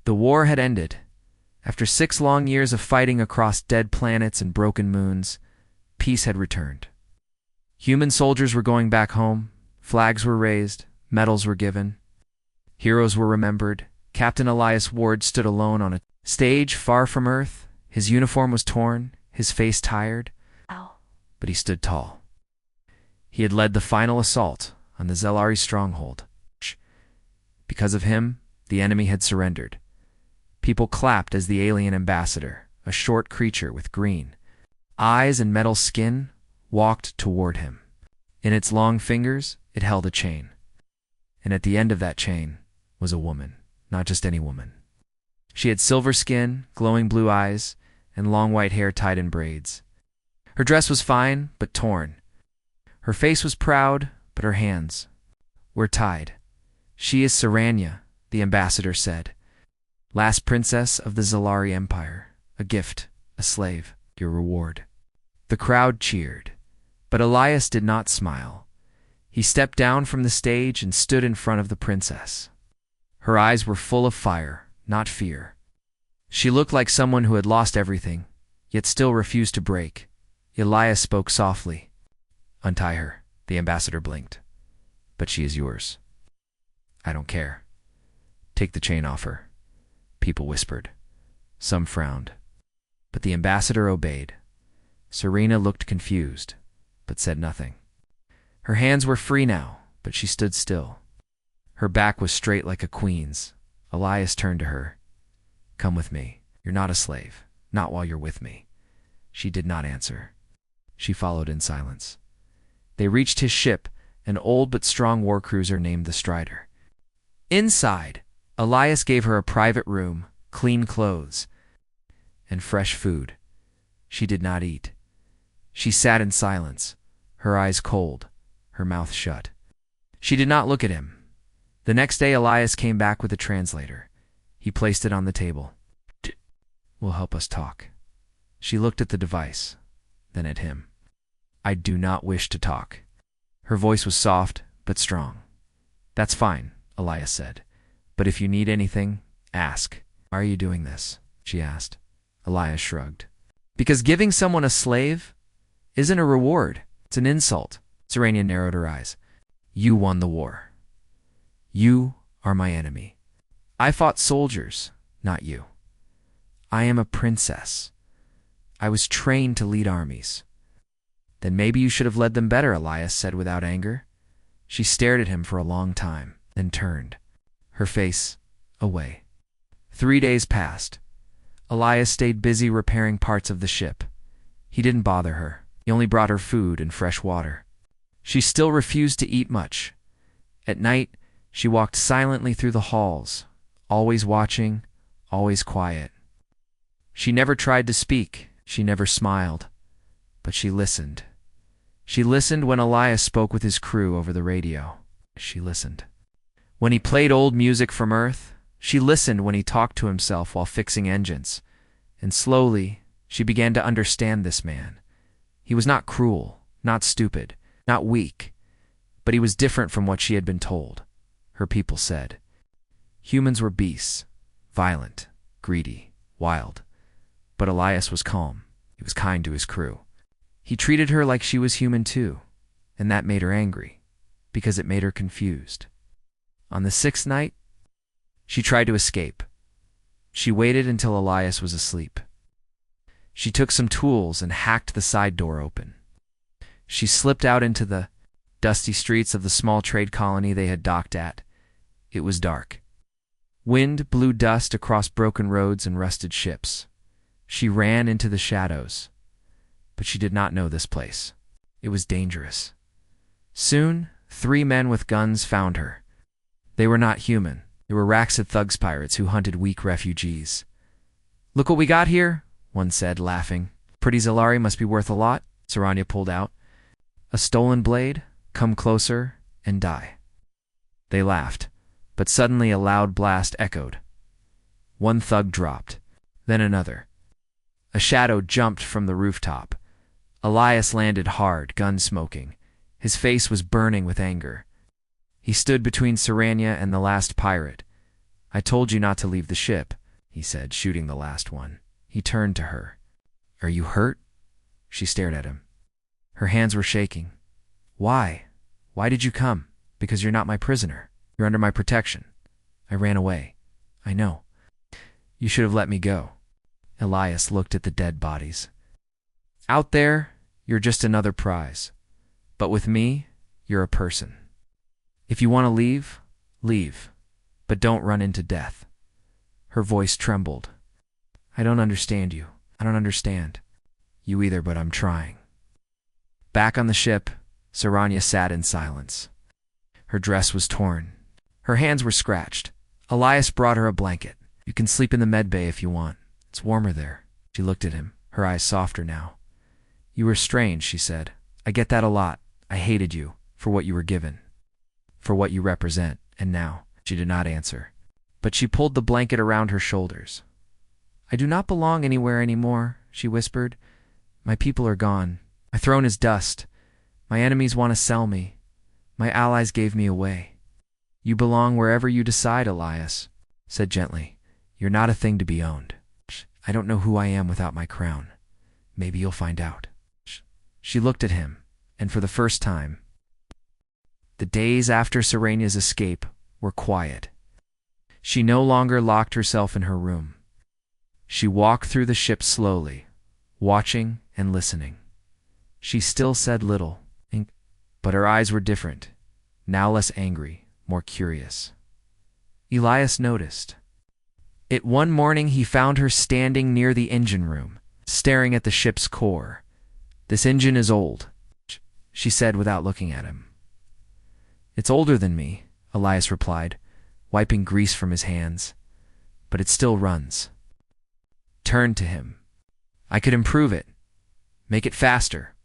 The war had ended. After 6 long years of fighting across dead planets and broken moons, peace had returned. Human soldiers were going back home, flags were raised, medals were given. Heroes were remembered. Captain Elias Ward stood alone on a stage far from Earth. His uniform was torn, his face tired, but he stood tall. He had led the final assault on the Zelari stronghold. Because of him, the enemy had surrendered. People clapped as the alien ambassador, a short creature with green eyes and metal skin, walked toward him. In its long fingers, it held a chain. And at the end of that chain was a woman, not just any woman. She had silver skin, glowing blue eyes, and long white hair tied in braids. Her dress was fine, but torn. Her face was proud, but her hands were tied. "She is Saranya," the ambassador said. "Last princess of the Zelari Empire. A gift, a slave, your reward." The crowd cheered, but Elias did not smile. He stepped down from the stage and stood in front of the princess. Her eyes were full of fire, not fear. She looked like someone who had lost everything, yet still refused to break. Elias spoke softly. "Untie her," the ambassador blinked. "But she is yours." "I don't care." "Take the chain off her," people whispered. Some frowned. But the ambassador obeyed. Serena looked confused, but said nothing. Her hands were free now, but she stood still. Her back was straight like a queen's. Elias turned to her. "Come with me. You're not a slave. Not while you're with me." She did not answer. She followed in silence. They reached his ship, an old but strong war cruiser named the Strider. Inside, Elias gave her a private room, clean clothes, and fresh food. She did not eat. She sat in silence, her eyes cold, her mouth shut. She did not look at him. The next day, Elias came back with a translator. He placed it on the table. "Will help us talk." She looked at the device, then at him. "I do not wish to talk." Her voice was soft, but strong. "That's fine," Elias said. "But if you need anything, ask." "Why are you doing this?" she asked. Elias shrugged. "Because giving someone a slave isn't a reward. It's an insult." Saranya narrowed her eyes. "You won the war. You are my enemy. I fought soldiers, not you. I am a princess. I was trained to lead armies." "Then maybe you should have led them better," Elias said without anger. She stared at him for a long time, then turned, her face away. 3 days passed. Elias stayed busy repairing parts of the ship. He didn't bother her. He only brought her food and fresh water. She still refused to eat much. At night, she walked silently through the halls, always watching, always quiet. She never tried to speak. She never smiled. But she listened. She listened when Elias spoke with his crew over the radio. She listened. When he played old music from Earth, she listened when he talked to himself while fixing engines. And slowly, she began to understand this man. He was not cruel, not stupid, not weak, but he was different from what she had been told. Her people said. Humans were beasts, violent, greedy, wild. But Elias was calm. He was kind to his crew. He treated her like she was human too, and that made her angry, because it made her confused. On the 6th night, she tried to escape. She waited until Elias was asleep. She took some tools and hacked the side door open. She slipped out into the dusty streets of the small trade colony they had docked at. It was dark. Wind blew dust across broken roads and rusted ships. She ran into the shadows. But she did not know this place. It was dangerous. Soon, 3 men with guns found her. They were not human. They were Raxid thugs pirates who hunted weak refugees. "Look what we got here," one said, laughing. "Pretty Zelari must be worth a lot," Saranya pulled out. "A stolen blade? Come closer and die." They laughed, but suddenly a loud blast echoed. One thug dropped, then another. A shadow jumped from the rooftop. Elias landed hard, gun smoking. His face was burning with anger. He stood between Saranya and the last pirate. "I told you not to leave the ship." he said, shooting the last one. He turned to her. Are you hurt? She stared at him. Her hands were shaking. Why? Why did you come? Because you're not my prisoner. You're under my protection. I ran away. I know. You should have let me go. Elias looked at the dead bodies. Out there, you're just another prize. But with me, you're a person. If you want to leave, leave. But don't run into death. Her voice trembled. I don't understand you. I don't understand you either, but I'm trying. Back on the ship, Saranya sat in silence. Her dress was torn. Her hands were scratched. Elias brought her a blanket. You can sleep in the med bay if you want. It's warmer there. She looked at him, her eyes softer now. You were strange, she said. I get that a lot. I hated you for what you were given, for what you represent, and now. She did not answer, but she pulled the blanket around her shoulders. I do not belong anywhere anymore, she whispered. My people are gone. My throne is dust. My enemies want to sell me. My allies gave me away. You belong wherever you decide, Elias said gently. You're not a thing to be owned. I don't know who I am without my crown. Maybe you'll find out. She looked at him, and for the first time, the days after Saranya's escape were quiet. She no longer locked herself in her room. She walked through the ship slowly, watching and listening. She still said little, but her eyes were different, now less angry, more curious. Elias noticed. One morning he found her standing near the engine room, staring at the ship's core. This engine is old, she said without looking at him. It's older than me, Elias replied, wiping grease from his hands. But it still runs. Turned to him. I could improve it, make it faster,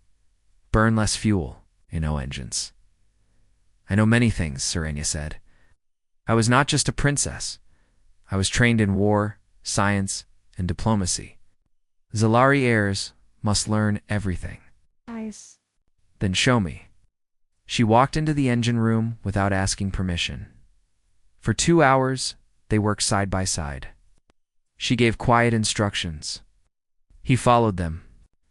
burn less fuel, engines. I know many things, Saranya said. I was not just a princess. I was trained in war, science, and diplomacy. Zalari heirs must learn everything. Nice. Then show me. She walked into the engine room without asking permission. For 2 hours, they worked side by side. She gave quiet instructions. He followed them.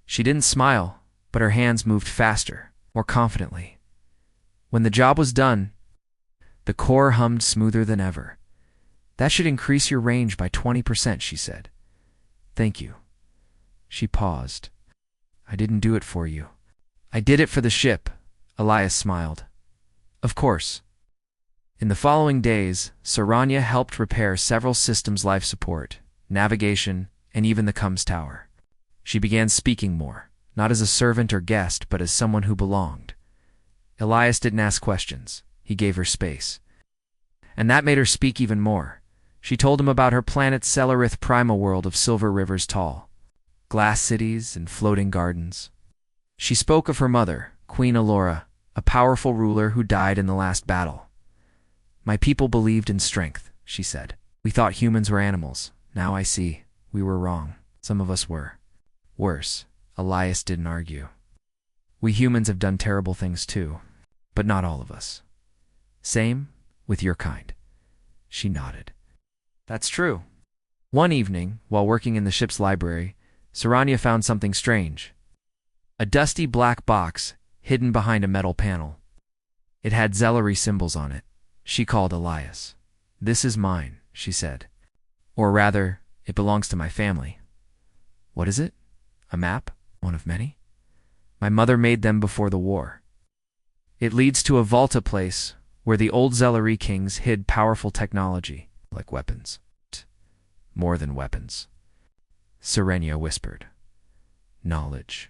She didn't smile, but her hands moved faster, more confidently. When the job was done, the core hummed smoother than ever. That should increase your range by 20%, she said. Thank you. She paused. I didn't do it for you. I did it for the ship, Elias smiled. Of course. In the following days, Saranya helped repair several systems' life support, navigation, and even the comms tower. She began speaking more, not as a servant or guest, but as someone who belonged. Elias didn't ask questions. He gave her space. And that made her speak even more. She told him about her planet Celarith Prima world of silver rivers tall, glass cities and floating gardens. She spoke of her mother, Queen Alora, a powerful ruler who died in the last battle. My people believed in strength, she said. We thought humans were animals. Now I see. We were wrong. Some of us were. Worse, Elias didn't argue. We humans have done terrible things too, but not all of us. Same with your kind. She nodded. That's true. One evening, while working in the ship's library, Saranya found something strange. A dusty black box hidden behind a metal panel. It had Zellery symbols on it. She called Elias. This is mine, she said. Or rather, it belongs to my family. What is it? A map? One of many? My mother made them before the war. It leads to a Volta place where the old Zellery kings hid powerful technology, like weapons. More than weapons. Saranya whispered. Knowledge.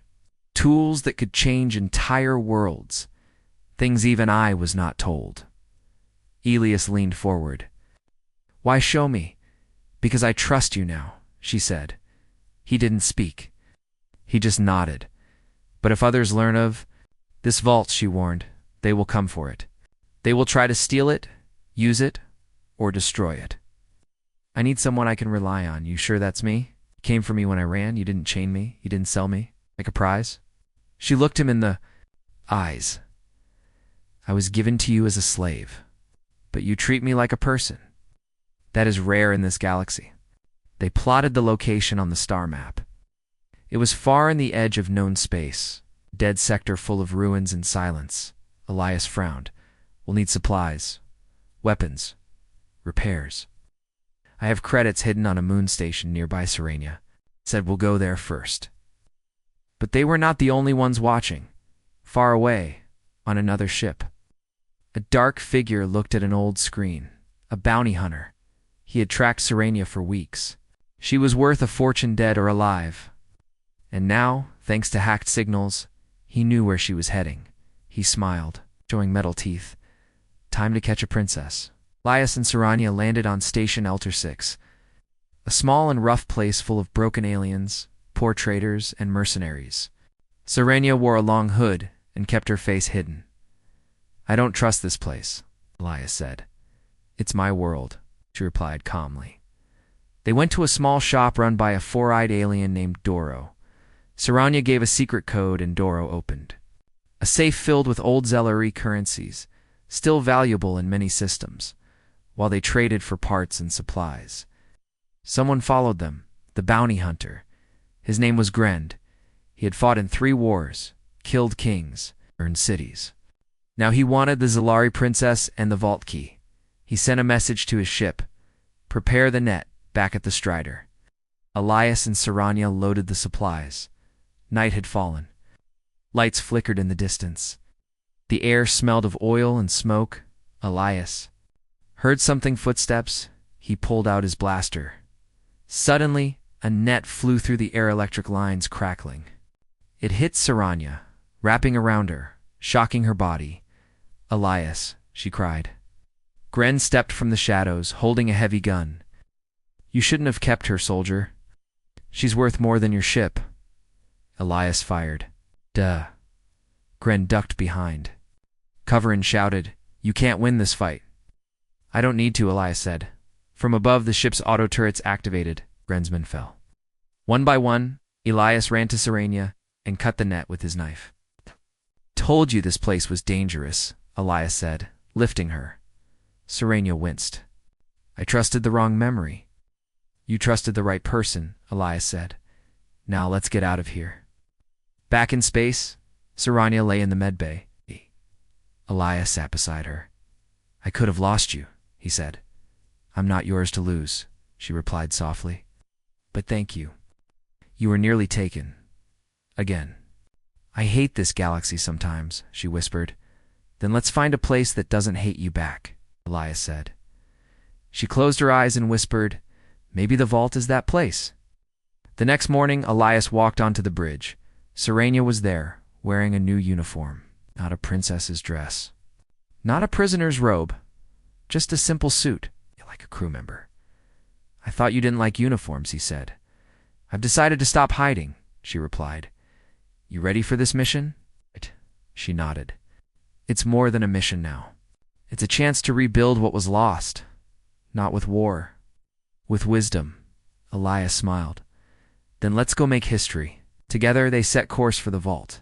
Tools that could change entire worlds. Things even I was not told. Elias leaned forward. Why show me? Because I trust you now, she said. He didn't speak. He just nodded. But if others learn of this vault, she warned, they will come for it. They will try to steal it, use it, or destroy it. I need someone I can rely on. You sure that's me? You came for me when I ran. You didn't chain me. You didn't sell me like a prize. She looked him in the eyes. I was given to you as a slave, but you treat me like a person. That is rare in this galaxy. They plotted the location on the star map. It was far in the edge of known space, dead sector full of ruins and silence. Elias frowned. We'll need supplies, weapons, repairs. I have credits hidden on a moon station nearby Serenia. Said we'll go there first. But they were not the only ones watching. Far away, on another ship, a dark figure looked at an old screen. A bounty hunter. He had tracked Serenia for weeks. She was worth a fortune dead or alive. And now, thanks to hacked signals, he knew where she was heading. He smiled, showing metal teeth. Time to catch a princess. Elias and Serenia landed on Station Elter 6, a small and rough place full of broken aliens, poor traders, and mercenaries. Serenia wore a long hood and kept her face hidden. I don't trust this place, Elias said. It's my world, she replied calmly. They went to a small shop run by a four-eyed alien named Doro. Serenia gave a secret code and Doro opened. A safe filled with old Zellery currencies, still valuable in many systems, while they traded for parts and supplies. Someone followed them, the bounty hunter. His name was Grend. He had fought in 3 wars, killed kings, earned cities. Now he wanted the Zelari princess and the vault key. He sent a message to his ship. Prepare the net, back at the Strider. Elias and Serenia loaded the supplies. Night had fallen. Lights flickered in the distance. The air smelled of oil and smoke. Elias heard something footsteps. He pulled out his blaster. Suddenly, a net flew through the air, electric lines crackling. It hit Serenia, wrapping around her, shocking her body. Elias, she cried. Gren stepped from the shadows, holding a heavy gun. You shouldn't have kept her, soldier. She's worth more than your ship. Elias fired. Duh. Gren ducked behind. Coverin shouted, You can't win this fight. I don't need to, Elias said. From above, the ship's auto turrets activated. Gren's men fell. One by one, Elias ran to Serenia and cut the net with his knife. Told you this place was dangerous, Elias said, lifting her. Serenia winced. I trusted the wrong memory. You trusted the right person, Elias said. Now let's get out of here. Back in space, Serenia lay in the medbay. Elias sat beside her. I could have lost you, he said. I'm not yours to lose, she replied softly. But thank you. You were nearly taken. Again. I hate this galaxy sometimes, she whispered. Then let's find a place that doesn't hate you back, Elias said. She closed her eyes and whispered, Maybe the vault is that place. The next morning, Elias walked onto the bridge. Serenia was there, wearing a new uniform, not a princess's dress. Not a prisoner's robe, just a simple suit, like a crew member. I thought you didn't like uniforms, he said. I've decided to stop hiding, she replied. You ready for this mission? She nodded. It's more than a mission now. It's a chance to rebuild what was lost. Not with war. With wisdom. Elias smiled. Then let's go make history. Together they set course for the vault.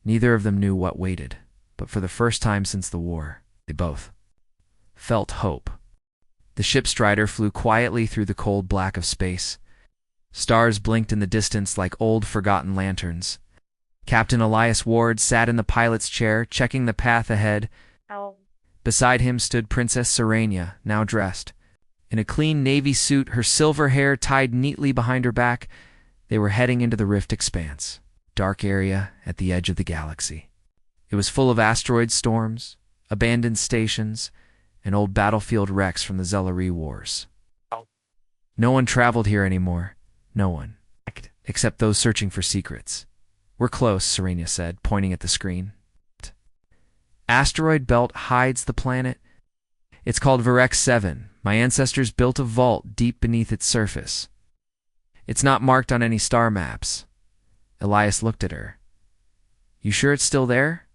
Neither of them knew what waited, but for the first time since the war, they both felt hope. The ship Strider flew quietly through the cold black of space. Stars blinked in the distance like old forgotten lanterns. Captain Elias Ward sat in the pilot's chair, checking the path ahead. Beside him stood Princess Serenia, now dressed. In a clean navy suit, her silver hair tied neatly behind her back, they were heading into the Rift Expanse, dark area at the edge of the galaxy. It was full of asteroid storms, abandoned stations, and old battlefield wrecks from the Zellery Wars. No one traveled here anymore. No one. Except those searching for secrets. We're close, Serenia said, pointing at the screen. Asteroid belt hides the planet. It's called Virex 7. My ancestors built a vault deep beneath its surface. It's not marked on any star maps. Elias looked at her. You sure it's still there?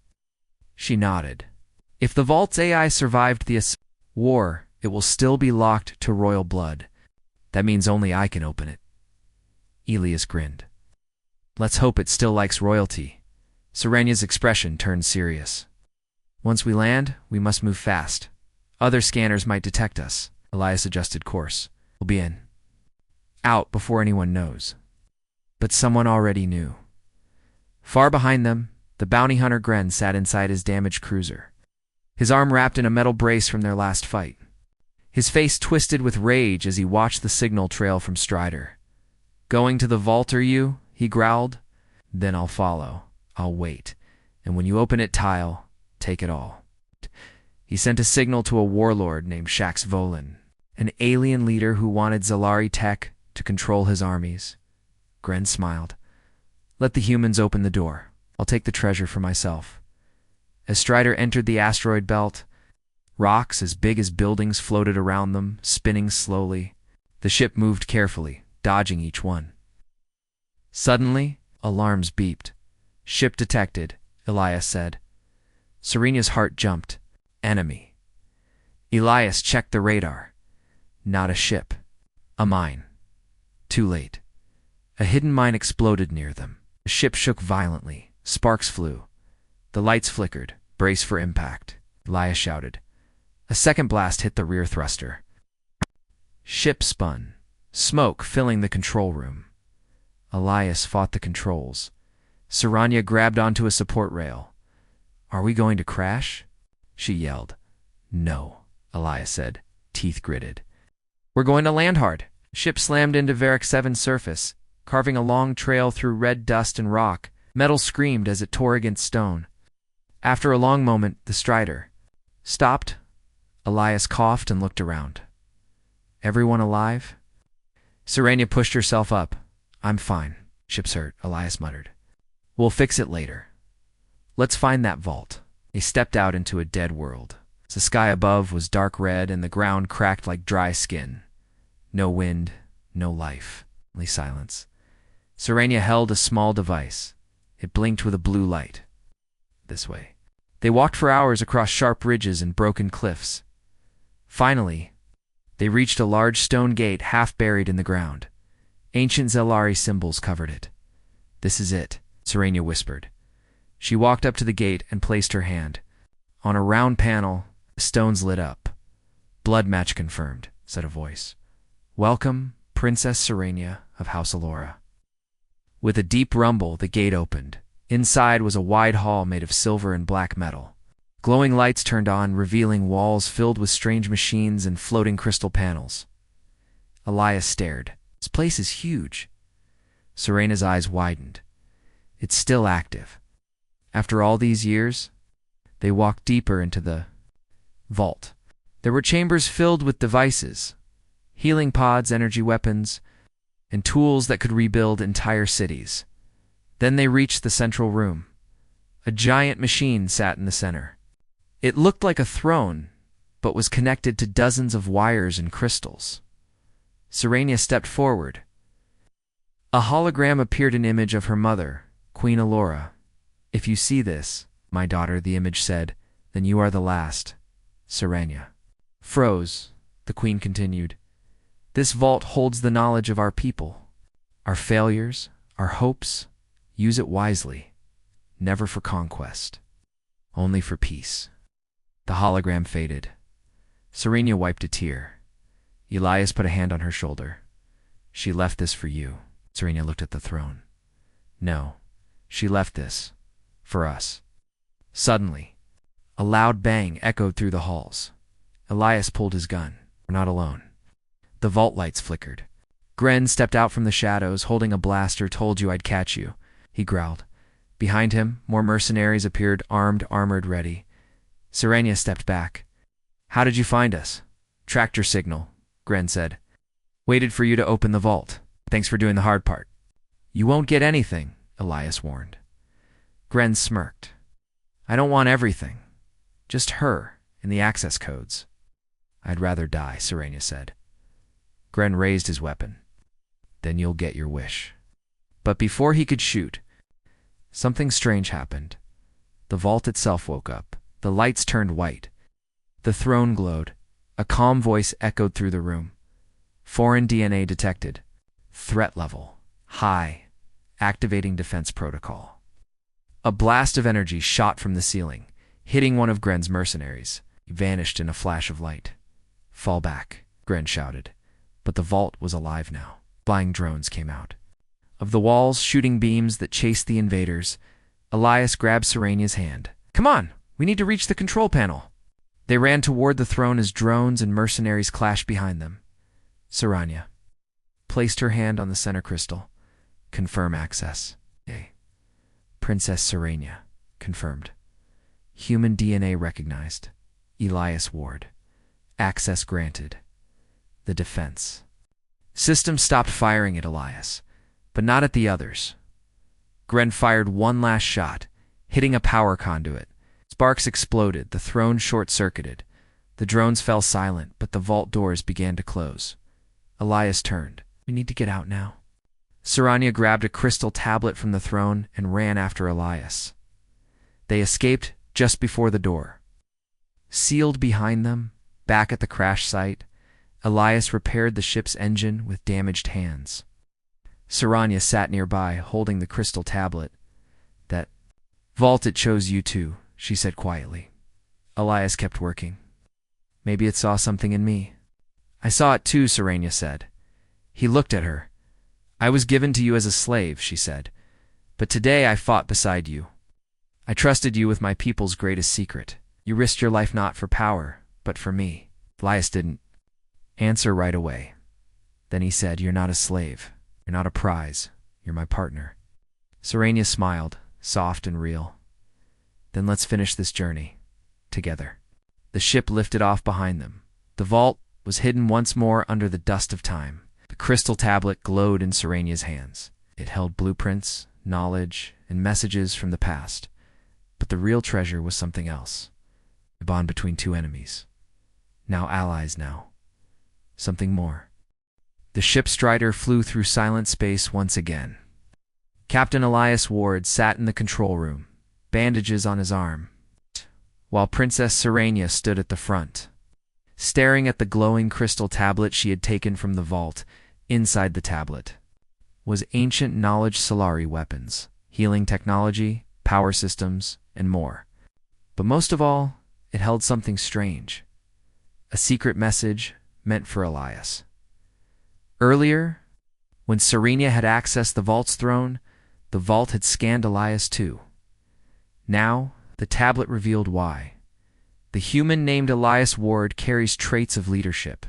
She nodded. If the vault's AI survived the war, it will still be locked to royal blood. That means only I can open it. Elias grinned. Let's hope it still likes royalty. Serenia's expression turned serious. Once we land, we must move fast. Other scanners might detect us. Elias adjusted course. We'll be in out before anyone knows. But someone already knew. Far behind them, the bounty hunter Gren sat inside his damaged cruiser, his arm wrapped in a metal brace from their last fight. His face twisted with rage as he watched the signal trail from Strider. "Going to the vault, are you?" he growled. "Then I'll follow. I'll wait. And when you open it, Tile, take it all." He sent a signal to a warlord named Shax Volin, an alien leader who wanted Zalari tech to control his armies. Gren smiled. "Let the humans open the door. I'll take the treasure for myself." As Strider entered the asteroid belt, rocks as big as buildings floated around them, spinning slowly. The ship moved carefully, dodging each one. Suddenly, alarms beeped. "Ship detected," Elias said. Serena's heart jumped. Enemy. Elias checked the radar. Not a ship. A mine. Too late. A hidden mine exploded near them. The ship shook violently. Sparks flew. The lights flickered. "Brace for impact," Elias shouted. A second blast hit the rear thruster. Ship spun, smoke filling the control room. Elias fought the controls. Serena grabbed onto a support rail. "Are we going to crash?" she yelled. "No," Elias said, teeth gritted. "We're going to land hard." Ship slammed into Varric 7's surface, carving a long trail through red dust and rock. Metal screamed as it tore against stone. After a long moment, the Strider stopped. Elias coughed and looked around. "Everyone alive?" Serena pushed herself up. "I'm fine. Ship's hurt," Elias muttered. "We'll fix it later. Let's find that vault." They stepped out into a dead world. The sky above was dark red and the ground cracked like dry skin. No wind, no life, only silence. Serena held a small device. It blinked with a blue light. This way. They walked for hours across sharp ridges and broken cliffs. Finally, they reached a large stone gate half buried in the ground. Ancient Zalari symbols covered it. "This is it," Serena whispered. She walked up to the gate and placed her hand. On a round panel, the stones lit up. "Blood match confirmed," said a voice. "Welcome, Princess Serena of House Alora." With a deep rumble, the gate opened. Inside was a wide hall made of silver and black metal. Glowing lights turned on, revealing walls filled with strange machines and floating crystal panels. Elias stared. "This place is huge." Serena's eyes widened. "It's still active." After all these years, they walked deeper into the vault. There were chambers filled with devices, healing pods, energy weapons, and tools that could rebuild entire cities. Then they reached the central room. A giant machine sat in the center. It looked like a throne, but was connected to dozens of wires and crystals. Serena stepped forward. A hologram appeared, an image of her mother, Queen Alora. "If you see this, my daughter," the image said, "then you are the last." Serena froze. The queen continued. "This vault holds the knowledge of our people, our failures, our hopes. Use it wisely. Never for conquest. Only for peace." The hologram faded. Serena wiped a tear. Elias put a hand on her shoulder. "She left this for you." Serena looked at the throne. "No, she left this for us." Suddenly, a loud bang echoed through the halls. Elias pulled his gun. "We're not alone." The vault lights flickered. Gren stepped out from the shadows, holding a blaster. "Told you I'd catch you," he growled. Behind him, more mercenaries appeared, armed, armored, ready. Serena stepped back. "How did you find us?" "Tractor signal," Gren said. "Waited for you to open the vault. Thanks for doing the hard part." "You won't get anything," Elias warned. Gren smirked. "I don't want everything. Just her and the access codes." "I'd rather die," Serena said. Gren raised his weapon. "Then you'll get your wish." But before he could shoot, something strange happened. The vault itself woke up. The lights turned white. The throne glowed. A calm voice echoed through the room. "Foreign DNA detected. Threat level high. Activating defense protocol." A blast of energy shot from the ceiling, hitting one of Gren's mercenaries. He vanished in a flash of light. "Fall back," Gren shouted. But the vault was alive now. Flying drones came out of the walls, shooting beams that chased the invaders. Elias grabbed Serenia's hand. "Come on, we need to reach the control panel." They ran toward the throne as drones and mercenaries clashed behind them. Serenia placed her hand on the center crystal. "Confirm access." Princess Serenia confirmed. "Human DNA recognized." Elias Ward. "Access granted." The defense system stopped firing at Elias, but not at the others. Gren fired one last shot, hitting a power conduit. Sparks exploded, the throne short-circuited. The drones fell silent, but the vault doors began to close. Elias turned. "We need to get out now." Serenia grabbed a crystal tablet from the throne and ran after Elias. They escaped just before the door. Sealed behind them, back at the crash site, Elias repaired the ship's engine with damaged hands. Serenia sat nearby, holding the crystal tablet. "That vault, it chose you too," she said quietly. Elias kept working. "Maybe it saw something in me." "I saw it too," Serenia said. He looked at her. "I was given to you as a slave," she said. "But today I fought beside you. I trusted you with my people's greatest secret. You risked your life not for power, but for me." Elias didn't answer right away. Then he said, "You're not a slave. You're not a prize. You're my partner." Serenia smiled, soft and real. "Then let's finish this journey together." The ship lifted off behind them. The vault was hidden once more under the dust of time. The crystal tablet glowed in Serenia's hands. It held blueprints, knowledge, and messages from the past. But the real treasure was something else. The bond between two enemies. Now allies now. Something more. The ship's strider flew through silent space once again. Captain Elias Ward sat in the control room, bandages on his arm, while Princess Serenia stood at the front, staring at the glowing crystal tablet she had taken from the vault. Inside the tablet was ancient knowledge, Solari weapons, healing technology, power systems, and more. But most of all, it held something strange. A secret message meant for Elias. Earlier, when Serenia had accessed the vault's throne, the vault had scanned Elias too. Now, the tablet revealed why. The human named Elias Ward carries traits of leadership,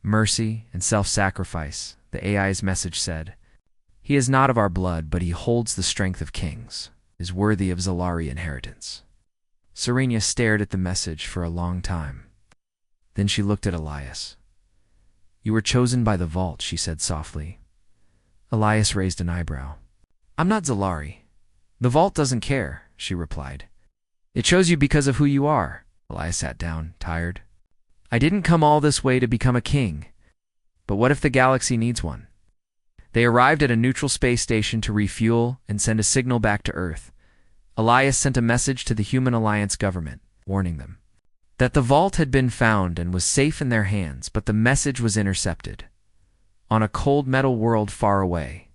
mercy, and self-sacrifice, the AI's message said. "He is not of our blood, but he holds the strength of kings, is worthy of Zolari inheritance." Serenia stared at the message for a long time. Then she looked at Elias. "You were chosen by the vault," she said softly. Elias raised an eyebrow. "I'm not Zolari. The vault doesn't care," she replied. "It chose you because of who you are." Elias sat down, tired. "I didn't come all this way to become a king. But what if the galaxy needs one?" They arrived at a neutral space station to refuel and send a signal back to Earth. Elias sent a message to the Human Alliance government, warning them that the vault had been found and was safe in their hands, but the message was intercepted. On a cold metal world far away.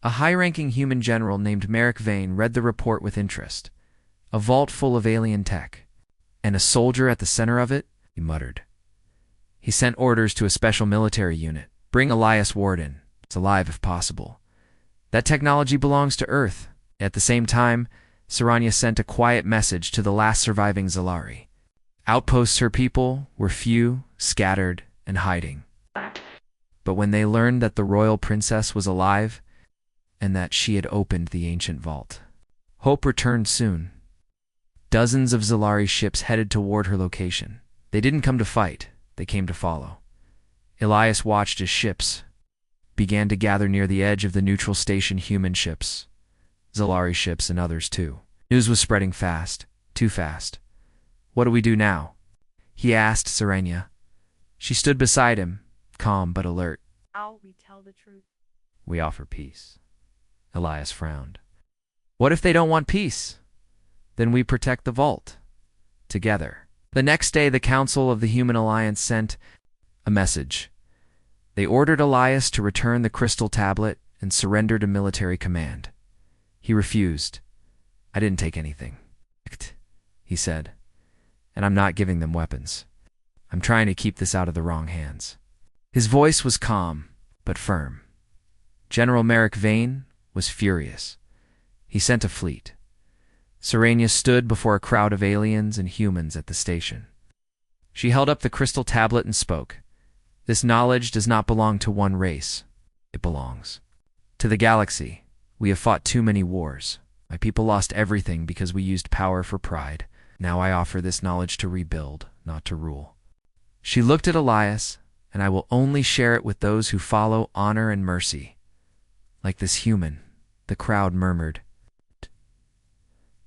A high-ranking human general named Merrick Vane read the report with interest. A vault full of alien tech. And a soldier at the center of it, he muttered. He sent orders to a special military unit. "Bring Elias Ward in. It's alive if possible. That technology belongs to Earth." At the same time, Serenia sent a quiet message to the last surviving Zolari. Outposts her people were few, scattered, and hiding. But when they learned that the royal princess was alive, and that she had opened the ancient vault, hope returned soon. Dozens of Zolari ships headed toward her location. They didn't come to fight, they came to follow. Elias watched as ships began to gather near the edge of the neutral station. Human ships, Zolari ships, and others too. News was spreading fast, too fast. "What do we do now?" he asked Serenia. She stood beside him, calm but alert. "How we tell the truth?" "We offer peace." Elias frowned. "What if they don't want peace?" "Then we protect the vault. Together." The next day, the Council of the Human Alliance sent a message. They ordered Elias to return the crystal tablet and surrender to military command. He refused. "I didn't take anything," he said. "And I'm not giving them weapons. I'm trying to keep this out of the wrong hands." His voice was calm, but firm. General Merrick Vane was furious. He sent a fleet. Serenia stood before a crowd of aliens and humans at the station. She held up the crystal tablet and spoke. This knowledge does not belong to one race. It belongs to the galaxy. We have fought too many wars. My people lost everything because we used power for pride. Now I offer this knowledge to rebuild, not to rule. She looked at Elias, and I will only share it with those who follow honor and mercy. Like this human, the crowd murmured.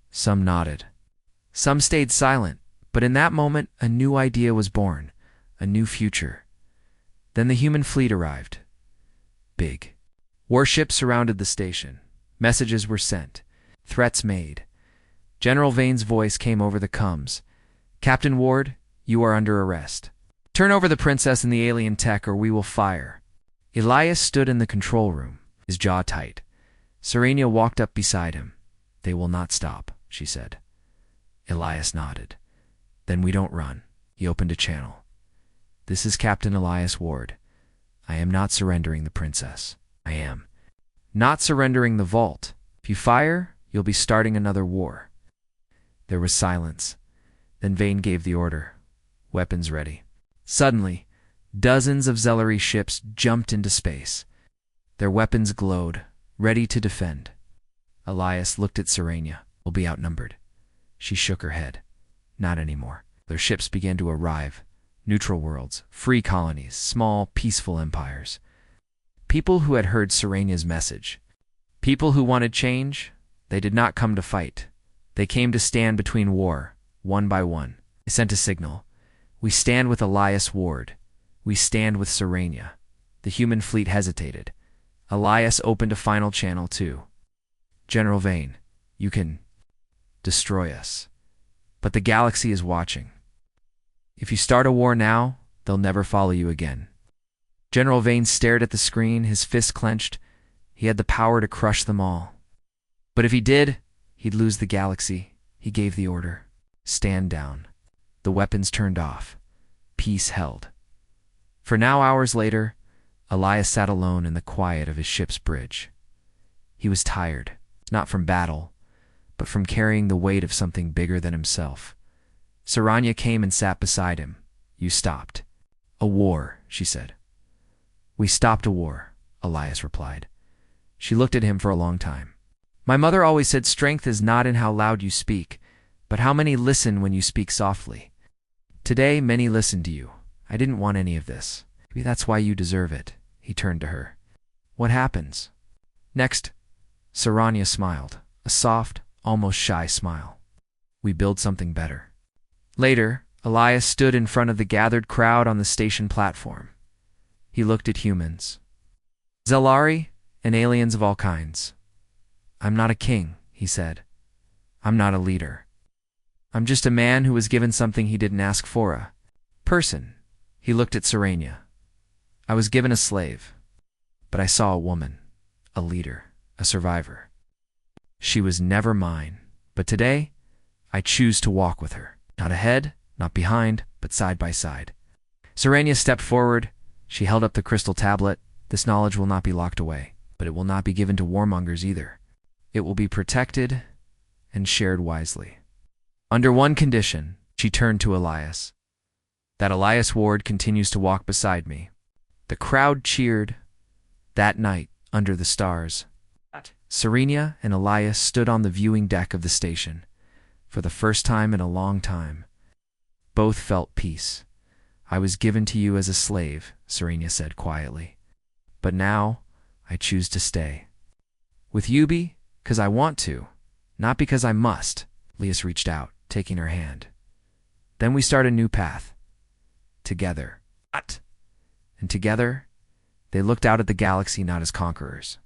Some nodded. Some stayed silent, but in that moment a new idea was born, a new future. Then the human fleet arrived. Big. Warships surrounded the station. Messages were sent. Threats made. General Vane's voice came over the comms. Captain Ward, you are under arrest. Turn over the princess and the alien tech or we will fire. Elias stood in the control room, his jaw tight. Serenia walked up beside him. They will not stop, she said. Elias nodded. Then we don't run. He opened a channel. This is Captain Elias Ward. I am not surrendering the princess. I am not surrendering the vault. If you fire, you'll be starting another war. There was silence. Then Vane gave the order. Weapons ready. Suddenly, dozens of Zellery ships jumped into space. Their weapons glowed, ready to defend. Elias looked at Serenia. We'll be outnumbered. She shook her head. Not anymore. Their ships began to arrive. Neutral worlds, free colonies, small, peaceful empires. People who had heard Serenia's message. People who wanted change. They did not come to fight. They came to stand between war, one by one. They sent a signal. We stand with Elias Ward. We stand with Serenia. The human fleet hesitated. Elias opened a final channel too. General Vane, you can destroy us. But the galaxy is watching. If you start a war now, they'll never follow you again. General Vane stared at the screen, his fists clenched. He had the power to crush them all. But if he did, he'd lose the galaxy. He gave the order. Stand down. The weapons turned off. Peace held. For now, hours later, Elias sat alone in the quiet of his ship's bridge. He was tired, not from battle, but from carrying the weight of something bigger than himself. Serenia came and sat beside him. You stopped. A war, she said. We stopped a war, Elias replied. She looked at him for a long time. My mother always said strength is not in how loud you speak, but how many listen when you speak softly. Today, many listened to you. I didn't want any of this. Maybe that's why you deserve it. He turned to her. What happens? Next, Serenia smiled, a soft, almost shy smile. We build something better. Later, Elias stood in front of the gathered crowd on the station platform. He looked at humans. Zellery and aliens of all kinds. I'm not a king, he said. I'm not a leader. I'm just a man who was given something he didn't ask for, a person. He looked at Serenia. I was given a slave, but I saw a woman, a leader, a survivor. She was never mine, but today, I choose to walk with her. Not ahead, not behind, but side by side. Serenia stepped forward. She held up the crystal tablet. This knowledge will not be locked away, but it will not be given to warmongers either. It will be protected and shared wisely. Under one condition, she turned to Elias. That Elias Ward continues to walk beside me. The crowd cheered. That night, under the stars, Serenia and Elias stood on the viewing deck of the station. For the first time in a long time, both felt peace. I was given to you as a slave, Serenia said quietly. But now, I choose to stay. With Yubi, because I want to, not because I must. Elias reached out, taking her hand. Then we start a new path. Together. And together, they looked out at the galaxy not as conquerors,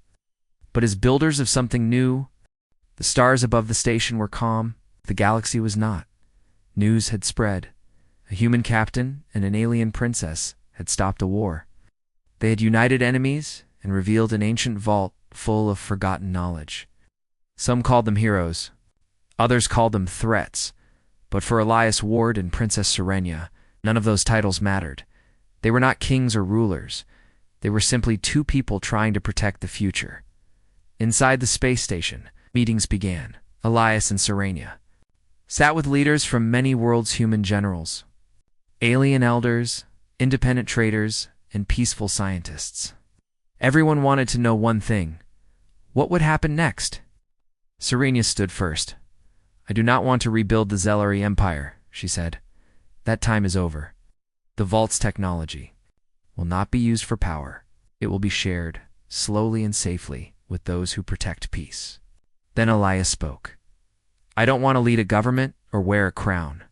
but as builders of something new. The stars above the station were calm. The galaxy was not. News had spread. A human captain and an alien princess had stopped a war. They had united enemies and revealed an ancient vault full of forgotten knowledge. Some called them heroes. Others called them threats. But for Elias Ward and Princess Serenia, none of those titles mattered. They were not kings or rulers. They were simply two people trying to protect the future. Inside the space station, meetings began. Elias and Serenia sat with leaders from many worlds, human generals, alien elders, independent traders, and peaceful scientists. Everyone wanted to know one thing: what would happen next? Serenia stood first. "I do not want to rebuild the Zelari Empire," she said. "That time is over. The Vault's technology will not be used for power. It will be shared, slowly and safely, with those who protect peace." Then Elias spoke. "I don't want to lead a government or wear a crown.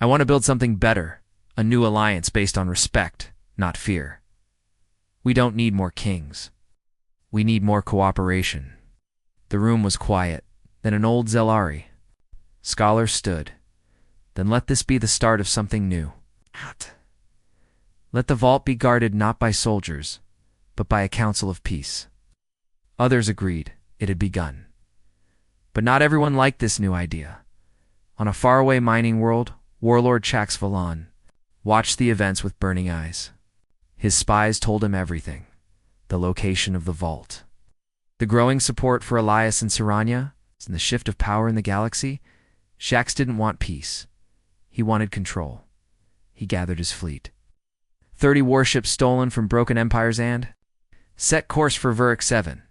I want to build something better, a new alliance based on respect, not fear. We don't need more kings. We need more cooperation." The room was quiet. Then an old Zelari scholar stood. "Then let this be the start of something new. Let the vault be guarded not by soldiers, but by a council of peace." Others agreed. It had begun. But not everyone liked this new idea. On a faraway mining world, warlord Chax Valan watched the events with burning eyes. His spies told him everything: the location of the vault, the growing support for Elias and Serenia, and the shift of power in the galaxy. Shax didn't want peace. He wanted control. He gathered his fleet. 30 warships stolen from Broken Empire's and set course for Vuric 7.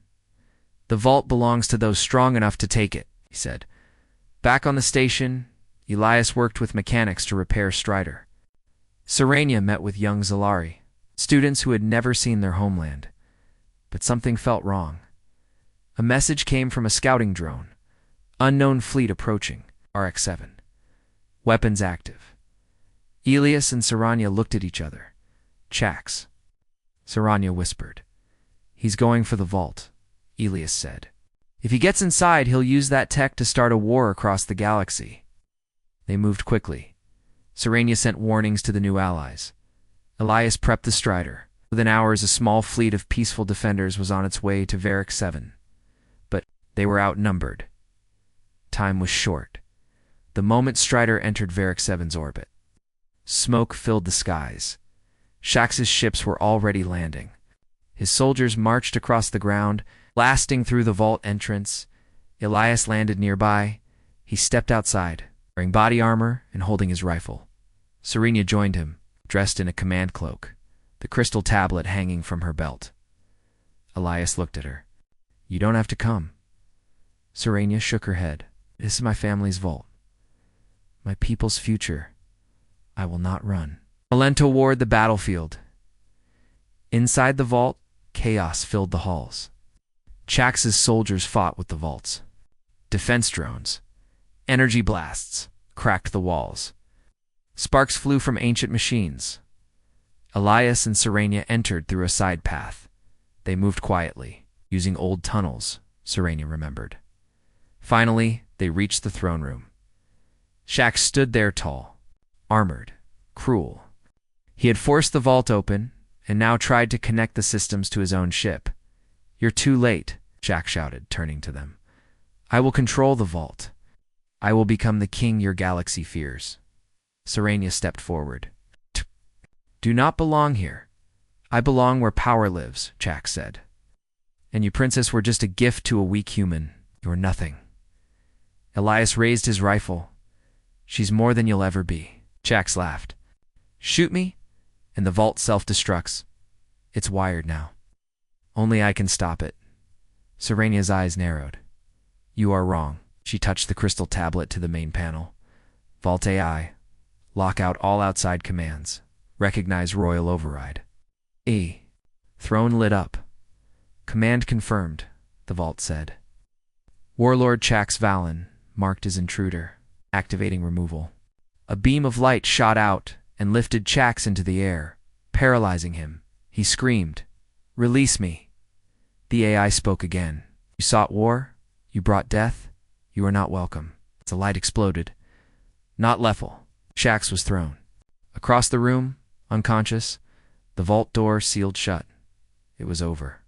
"The vault belongs to those strong enough to take it," he said. Back on the station, Elias worked with mechanics to repair Strider. Serenia met with young Zelari, students who had never seen their homeland. But something felt wrong. A message came from a scouting drone. "Unknown fleet approaching, RX-7. Weapons active." Elias and Serenia looked at each other. "Chax," Serenia whispered. "He's going for the vault," Elias said. "If he gets inside, he'll use that tech to start a war across the galaxy." They moved quickly. Serenia sent warnings to the new allies. Elias prepped the Strider. Within hours, a small fleet of peaceful defenders was on its way to Vuric 7. But they were outnumbered. Time was short. The moment Strider entered Vuric 7's orbit, smoke filled the skies. Shax's ships were already landing. His soldiers marched across the ground, blasting through the vault entrance. Elias landed nearby. He stepped outside, wearing body armor and holding his rifle. Serenia joined him, dressed in a command cloak, the crystal tablet hanging from her belt. Elias looked at her. "You don't have to come." Serenia shook her head. "This is my family's vault. My people's future. I will not run." Alento ward the battlefield. Inside the vault, chaos filled the halls. Chax's soldiers fought with the vaults. Defense drones, energy blasts, cracked the walls. Sparks flew from ancient machines. Elias and Serenia entered through a side path. They moved quietly, using old tunnels, Serenia remembered. Finally, they reached the throne room. Shax stood there tall, armored, cruel. He had forced the vault open, and now tried to connect the systems to his own ship. "You're too late," Shax shouted, turning to them. "I will control the vault. I will become the king your galaxy fears." Serenia stepped forward. "Do not belong here. I belong where power lives," Shax said. "And you, princess, were just a gift to a weak human. You're nothing." Elias raised his rifle. "She's more than you'll ever be." Shax laughed. "Shoot me, and the vault self-destructs. It's wired now. Only I can stop it." Serenia's eyes narrowed. "You are wrong." She touched the crystal tablet to the main panel. "Vault AI. Lock out all outside commands. Recognize royal override." Throne lit up. "Command confirmed," the vault said. Warlord Chax Valen marked as intruder, activating removal. A beam of light shot out and lifted Chax into the air, paralyzing him. He screamed, "Release me." The AI spoke again. "You sought war? You brought death? You are not welcome." The light exploded. "Not lethal." Shax was thrown. Across the room, unconscious, the vault door sealed shut. It was over.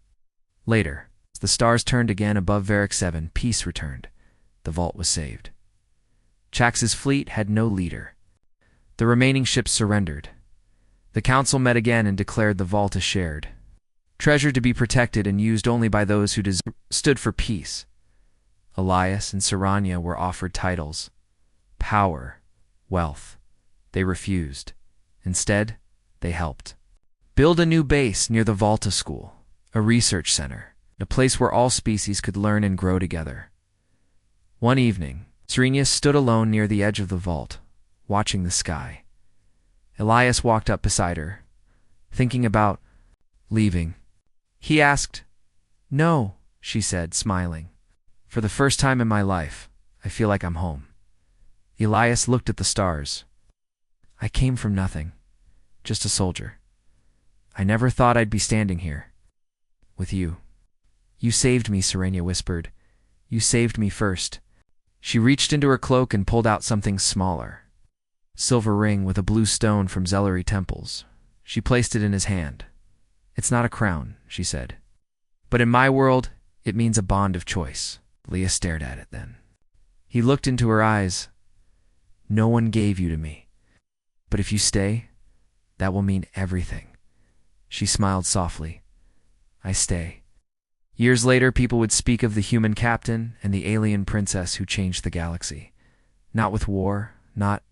Later, as the stars turned again above Vuric 7, peace returned. The vault was saved. Chax's fleet had no leader. The remaining ships surrendered. The council met again and declared the vault as shared. treasure to be protected and used only by those who stood for peace. Elias and Saranya were offered titles, power, wealth. They refused. Instead, they helped build a new base near the Volta School, a research center, a place where all species could learn and grow together. One evening, Saranya stood alone near the edge of the vault, watching the sky. Elias walked up beside her, thinking about leaving. He asked, "No," she said, smiling. "For the first time in my life, I feel like I'm home." Elias looked at the stars. "I came from nothing, just a soldier. I never thought I'd be standing here with you." "You saved me," Saranya whispered. "You saved me first." She reached into her cloak and pulled out something smaller. Silver ring with a blue stone from Zellery temples. She placed it in his hand. "It's not a crown," she said. "But in my world, it means a bond of choice." Leah stared at it then. He looked into her eyes. "No one gave you to me. But if you stay, that will mean everything." She smiled softly. "I stay." Years later, people would speak of the human captain and the alien princess who changed the galaxy. Not with war, not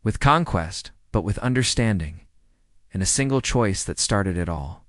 with conquest, but with understanding, and a single choice that started it all.